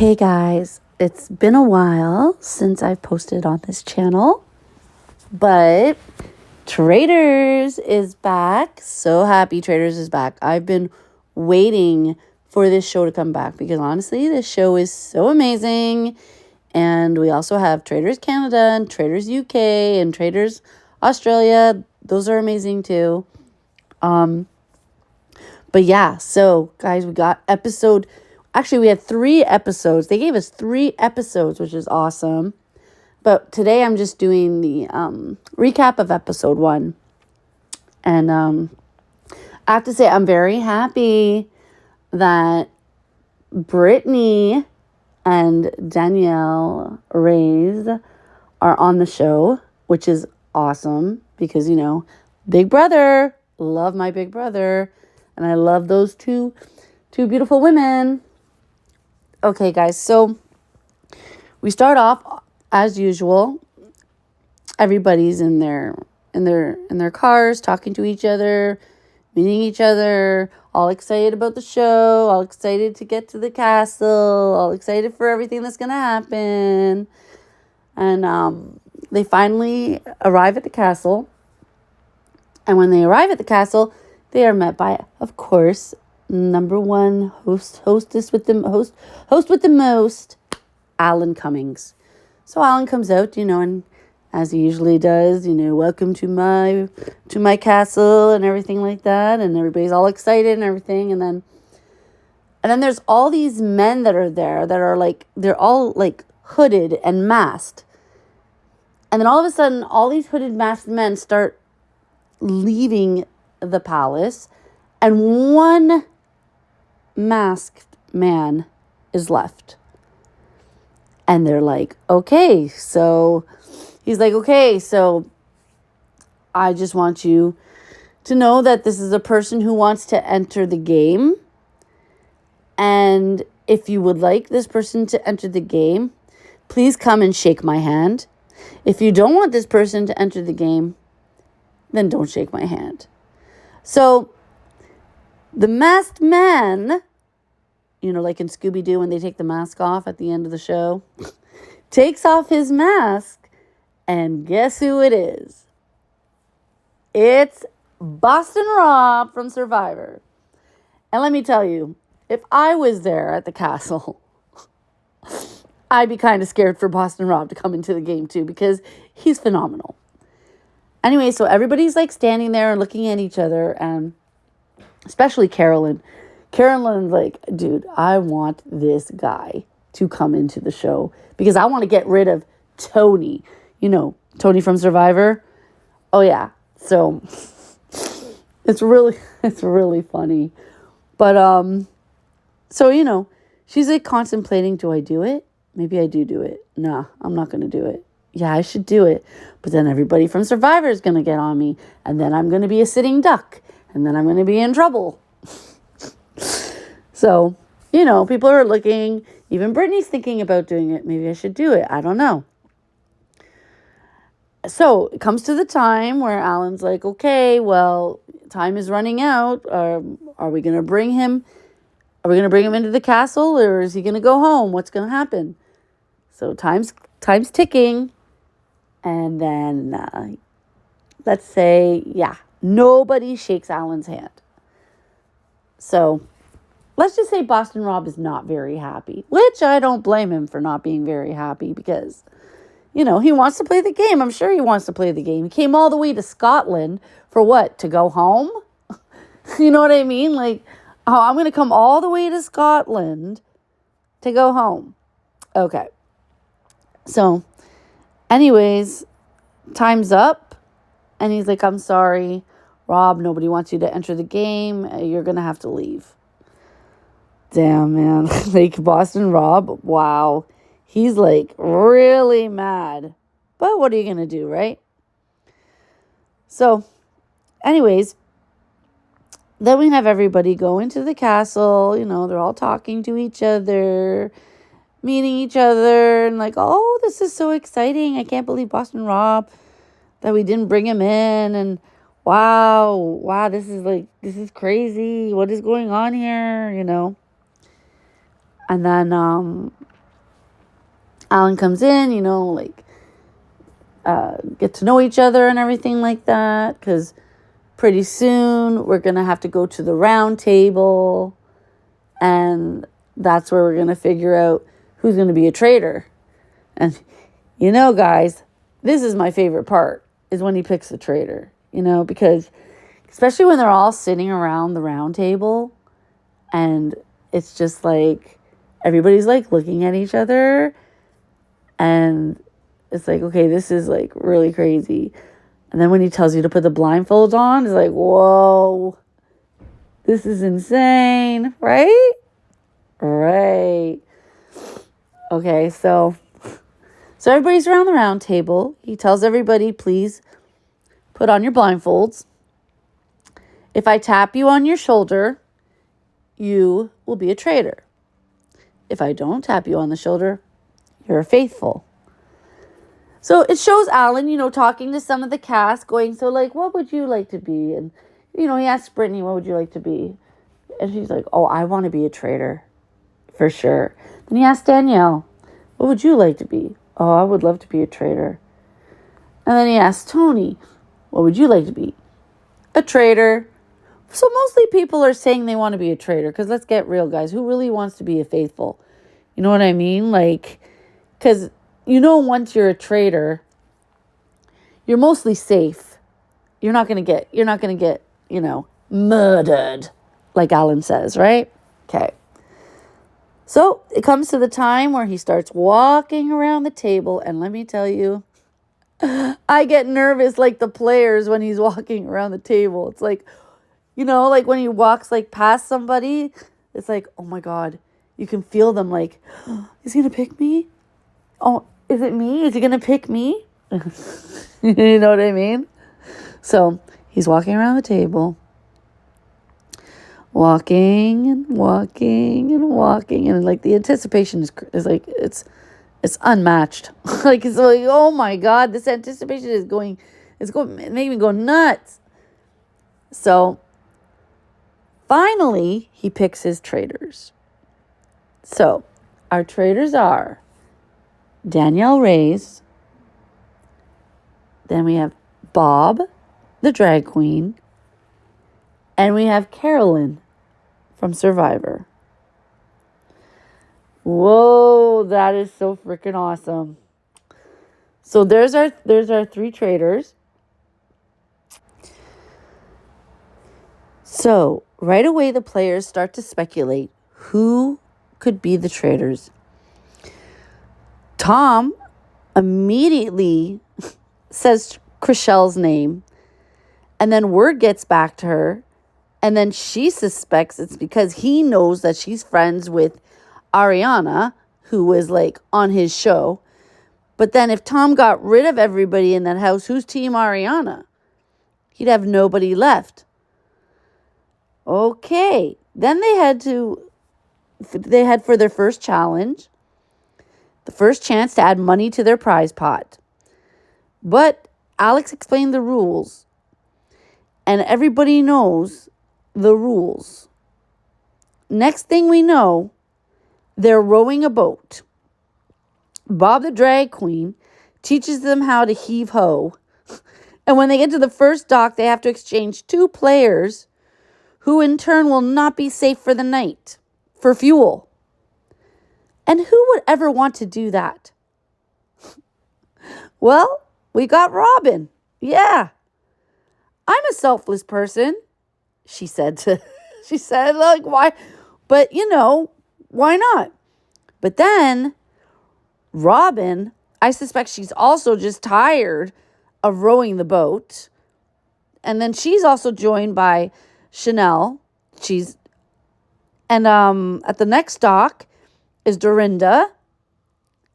Hey guys, it's been a while since I've posted on this channel, but Traitors is back. So happy Traitors is back. I've been waiting for this show to come back because honestly, this show is so amazing. And we also have Traitors Canada and Traitors UK and Traitors Australia. Those are amazing too. But yeah, so guys, we had 3 episodes. They gave us 3 episodes, which is awesome. But today I'm just doing the recap of episode 1. And I have to say, I'm very happy that Brittany and Danielle Reyes are on the show, which is awesome because, Big Brother, love my Big Brother. And I love those two beautiful women. Okay, guys, so we start off as usual. Everybody's in their cars, talking to each other, meeting each other, all excited about the show, all excited to get to the castle, all excited for everything that's gonna happen. And they finally arrive at the castle. And when they arrive at the castle, they are met by, of course, number one host with the most, Alan Cummings. So Alan comes out, and as he usually does, welcome to my castle and everything like that, and everybody's all excited and everything, and then there's all these men that are there that are like, they're all like hooded and masked, and then all of a sudden, all these hooded masked men start leaving the palace, and one masked man is left. And they're like, okay, so I just want you to know that this is a person who wants to enter the game. And if you would like this person to enter the game, please come and shake my hand. If you don't want this person to enter the game, then don't shake my hand. So the masked man, like in Scooby-Doo when they take the mask off at the end of the show, takes off his mask, and guess who it is? It's Boston Rob from Survivor. And let me tell you, if I was there at the castle, I'd be kind of scared for Boston Rob to come into the game too, because he's phenomenal. Anyway, so everybody's like standing there and looking at each other, and especially Carolyn. Carolyn's like, dude, I want this guy to come into the show because I want to get rid of Tony. Tony from Survivor. Oh yeah. So it's really funny. But so she's like contemplating, do I do it? Maybe I do it. Nah, I'm not going to do it. Yeah, I should do it. But then everybody from Survivor is going to get on me. And then I'm going to be a sitting duck. And then I'm going to be in trouble. So, people are looking. Even Brittany's thinking about doing it. Maybe I should do it. I don't know. So it comes to the time where Alan's like, okay, well, time is running out. Are we going to bring him? Are we going to bring him into the castle? Or is he going to go home? What's going to happen? So time's ticking. And then, let's say, nobody shakes Alan's hand. So, let's just say Boston Rob is not very happy, which I don't blame him for not being very happy because, he wants to play the game. I'm sure he wants to play the game. He came all the way to Scotland for what? To go home? You know what I mean? Like, oh, I'm going to come all the way to Scotland to go home. Okay. So, anyways, time's up, and he's like, I'm sorry, Rob, nobody wants you to enter the game. You're going to have to leave. Damn, man. Like, Boston Rob, wow. He's, like, really mad. But what are you going to do, right? So, anyways, then we have everybody go into the castle. They're all talking to each other, meeting each other, and like, oh, this is so exciting. I can't believe Boston Rob, that we didn't bring him in. And wow, this is crazy. What is going on here, And then Alan comes in, like get to know each other and everything like that, because pretty soon we're going to have to go to the round table, and that's where we're going to figure out who's going to be a traitor. And guys, this is my favorite part, is when he picks a traitor, because especially when they're all sitting around the round table and it's just like everybody's like looking at each other, and it's like, okay, this is like really crazy. And then when he tells you to put the blindfolds on, it's like, whoa, this is insane, right? Right. Okay, so everybody's around the round table. He tells everybody, please put on your blindfolds. If I tap you on your shoulder, you will be a traitor. If I don't tap you on the shoulder, you're a faithful. So it shows Alan, talking to some of the cast, going, so like, what would you like to be? And, he asked Brittany, what would you like to be? And she's like, oh, I want to be a traitor, for sure. Then he asked Danielle, what would you like to be? Oh, I would love to be a traitor. And then he asked Tony, what would you like to be? A traitor. So mostly people are saying they want to be a traitor, because let's get real, guys. Who really wants to be a faithful? You know what I mean? Like, because, once you're a traitor, you're mostly safe. You're not going to get, murdered, like Alan says, right? Okay. So it comes to the time where he starts walking around the table, and let me tell you, I get nervous like the players when he's walking around the table. It's like, like when he walks like past somebody, it's like, oh my God, you can feel them like, oh, is he going to pick me? Oh, is it me? Is he going to pick me? You know what I mean? So he's walking around the table, walking and walking and walking. And like the anticipation is like, it's unmatched. Like, it's like, oh my God, this anticipation is making me go nuts. So finally, he picks his traitors. So our traitors are Danielle Reyes. Then we have Bob, the drag queen. And we have Carolyn from Survivor. Whoa, that is so freaking awesome. So there's our 3 traitors. So right away the players start to speculate who could be the traitors. Tom immediately says Chriselle's name, and then word gets back to her, and then she suspects it's because he knows that she's friends with Ariana, who was like on his show. But then if Tom got rid of everybody in that house, who's Team Ariana? He'd have nobody left. Okay. Then they had for their first challenge, the first chance to add money to their prize pot. But Alex explained the rules, and everybody knows the rules. Next thing we know, they're rowing a boat. Bob the drag queen teaches them how to heave ho. And when they get to the first dock, they have to exchange 2 players who in turn will not be safe for the night for fuel. And who would ever want to do that? Well, we got Robin. Yeah. I'm a selfless person, she said, like, why? But, why not? But then Robin, I suspect she's also just tired of rowing the boat. And then she's also joined by Chanel. At the next dock is Dorinda.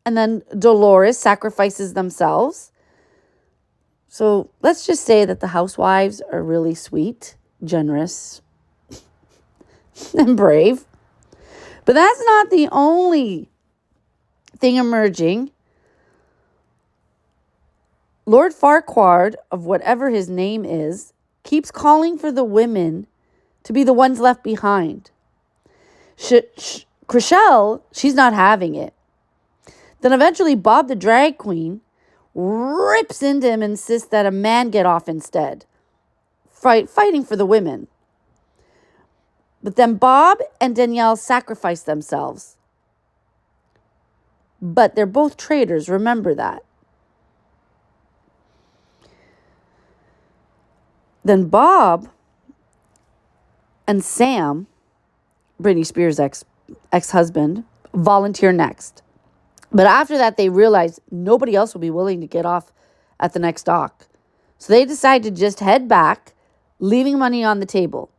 And then Dolores sacrifices themselves. So let's just say that the housewives are really sweet, generous, and brave. But that's not the only thing emerging. Lord Farquaad, of whatever his name is, keeps calling for the women to be the ones left behind. Chriselle, she's not having it. Then eventually Bob the drag queen rips into him and insists that a man get off instead, fighting for the women. But then Bob and Danielle sacrifice themselves. But they're both traitors, remember that. Then Bob and Sam, Britney Spears' ex-husband, volunteer next. But after that, they realize nobody else will be willing to get off at the next dock. So they decide to just head back, leaving money on the table.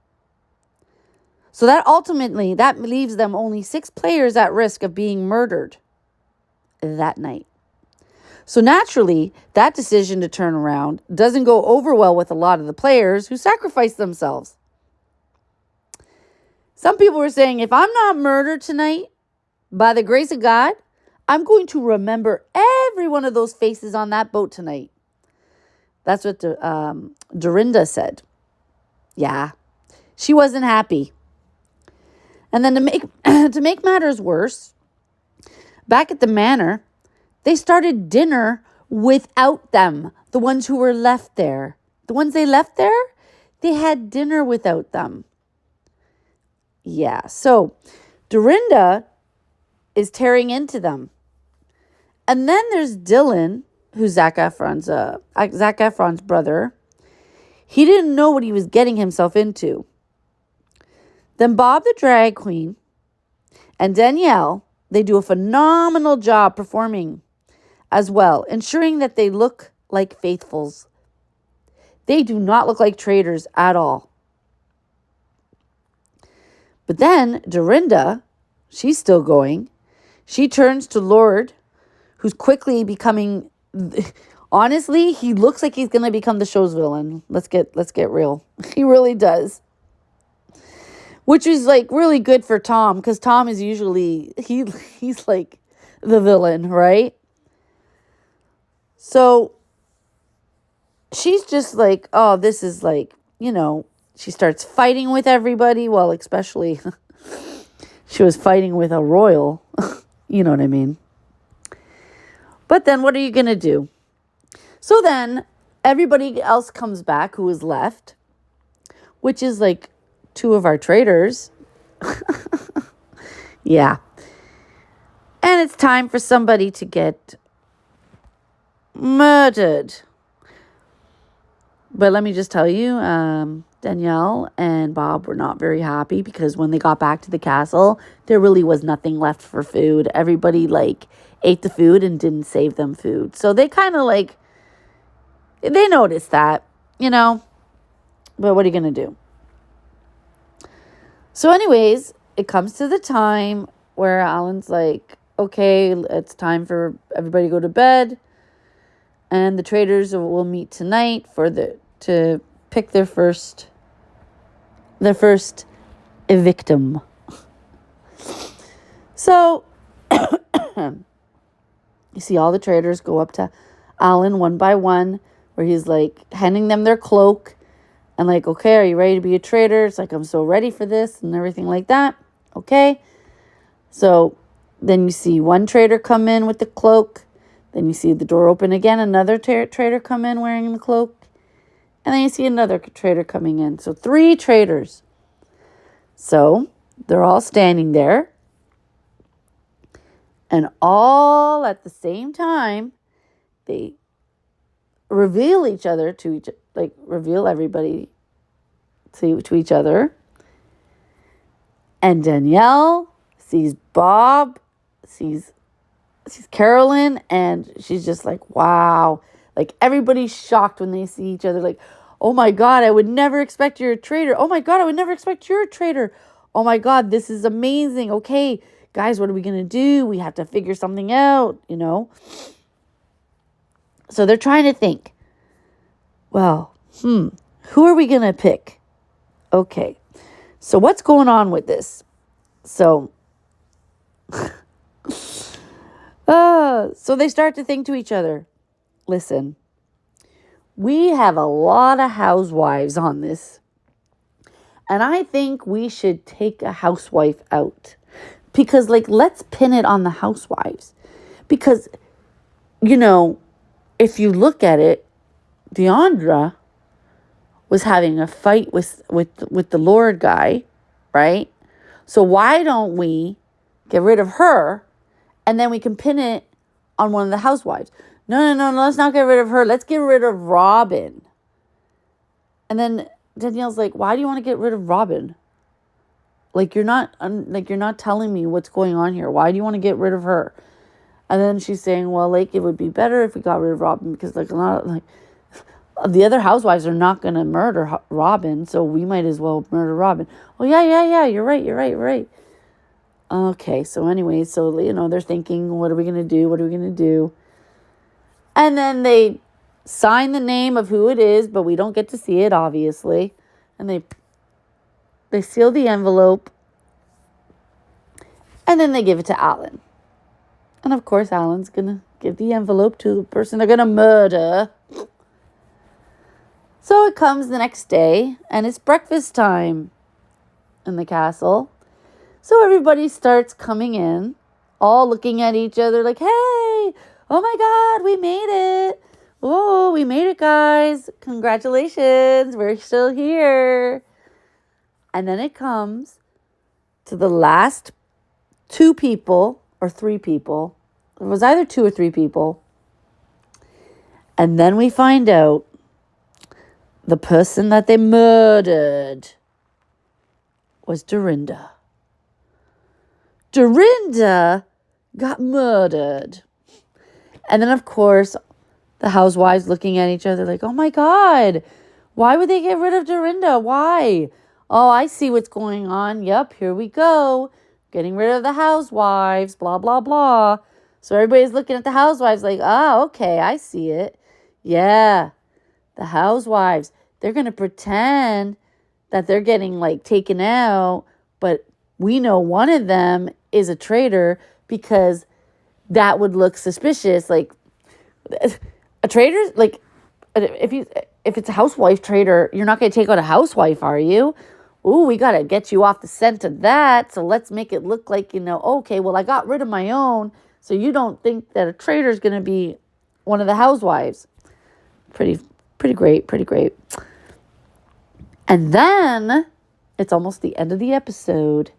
So that ultimately, that leaves them only 6 players at risk of being murdered that night. So naturally, that decision to turn around doesn't go over well with a lot of the players who sacrificed themselves. Some people were saying, if I'm not murdered tonight, by the grace of God, I'm going to remember every one of those faces on that boat tonight. That's what Dorinda said. Yeah, she wasn't happy. And then to make matters worse, back at the manor, they started dinner without them, the ones who were left there. The ones they left there, they had dinner without them. Yeah, so Dorinda is tearing into them. And then there's Dylan, who's Zac Efron's brother. He didn't know what he was getting himself into. Then Bob the drag queen and Danielle, they do a phenomenal job performing as well, ensuring that they look like faithfuls. They do not look like traitors at all. But then Dorinda, she's still going. She turns to Lord, who's quickly becoming, honestly, he looks like he's going to become the show's villain. Let's get real. He really does. Which is like really good for Tom, because Tom is usually, he's like the villain, right? So she's just like, oh, this is like, she starts fighting with everybody. Well, especially she was fighting with a royal. You know what I mean? But then what are you going to do? So then everybody else comes back who is left, which is like 2 of our traitors. Yeah. And it's time for somebody to get murdered. But let me just tell you, Danielle and Bob were not very happy, because when they got back to the castle, there really was nothing left for food. Everybody ate the food and didn't save them food. So they kind of they noticed that, but what are you going to do? So anyways, it comes to the time where Alan's like, okay, it's time for everybody to go to bed. And the traitors will meet tonight to pick their first victim. So you see all the traitors go up to Alan one by one, where he's handing them their cloak and okay, are you ready to be a traitor? It's I'm so ready for this and everything like that. Okay. So then you see one traitor come in with the cloak. Then you see the door open again, another traitor come in wearing the cloak. And then you see another traitor coming in. So 3 traitors. So they're all standing there. And all at the same time, they reveal each other to reveal everybody to each other. And Danielle sees Bob, sees Carolyn, and she's just wow. Everybody's shocked when they see each other. Oh my God, I would never expect you're a traitor. Oh my God, I would never expect you're a traitor. Oh my God, this is amazing. Okay, guys, what are we going to do? We have to figure something out, So they're trying to think, well, who are we going to pick? Okay, so what's going on with this? So they start to think to each other, listen, we have a lot of housewives on this, and I think we should take a housewife out, because let's pin it on the housewives, Because, if you look at it, Deandra was having a fight with the Lord guy, right? So why don't we get rid of her, and then we can pin it on one of the housewives? No, let's not get rid of her. Let's get rid of Robin. And then Danielle's like, why do you want to get rid of Robin? Like, you're not telling me what's going on here. Why do you want to get rid of her? And then she's saying, well, like, it would be better if we got rid of Robin, because like the other housewives are not going to murder Robin, so we might as well murder Robin. Oh, yeah, you're right. Okay, so anyway, they're thinking, what are we going to do? And then they sign the name of who it is, but we don't get to see it, obviously. And they seal the envelope, and then they give it to Alan. And of course, Alan's going to give the envelope to the person they're going to murder. So it comes the next day, and it's breakfast time in the castle. So everybody starts coming in, all looking at each other like, hey, oh my God, we made it. Oh, we made it, guys. Congratulations. We're still here. And then it comes to the last 2 people or 3 people. It was either 2 or 3 people. And then we find out the person that they murdered was Dorinda. Dorinda got murdered. And then, of course, the housewives looking at each other like, oh my God, why would they get rid of Dorinda? Why? Oh, I see what's going on. Yep, here we go. Getting rid of the housewives, blah, blah, blah. So everybody's looking at the housewives like, oh, okay, I see it. Yeah, the housewives, they're going to pretend that they're getting like taken out, but we know one of them is a traitor, because that would look suspicious. Like, a traitor, like, if it's a housewife traitor, you're not going to take out a housewife, are you? Ooh, we got to get you off the scent of that. So let's make it look like, okay, well, I got rid of my own, so you don't think that a traitor is going to be one of the housewives. Pretty great. And then it's almost the end of the episode.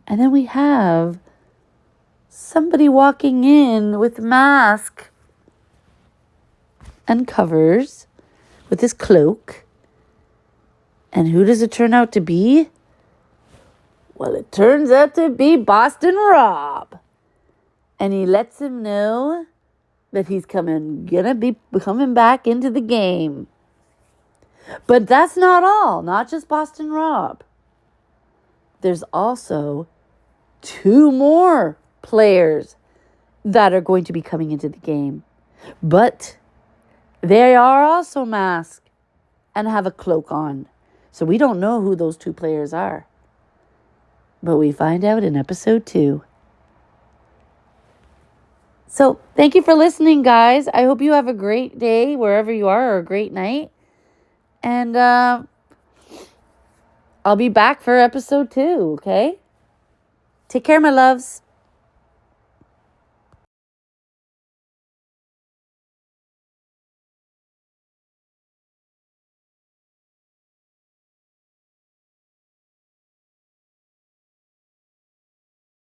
And then we have somebody walking in with a mask and covers with his cloak. And who does it turn out to be? Well, it turns out to be Boston Rob. And he lets him know that he's gonna be coming back into the game. But that's not all. Not just Boston Rob. There's also 2 more players that are going to be coming into the game. But they are also masked and have a cloak on. So we don't know who those 2 players are. But we find out in episode 2. So thank you for listening, guys. I hope you have a great day wherever you are, or a great night. And I'll be back for episode 2, okay? Take care, my loves.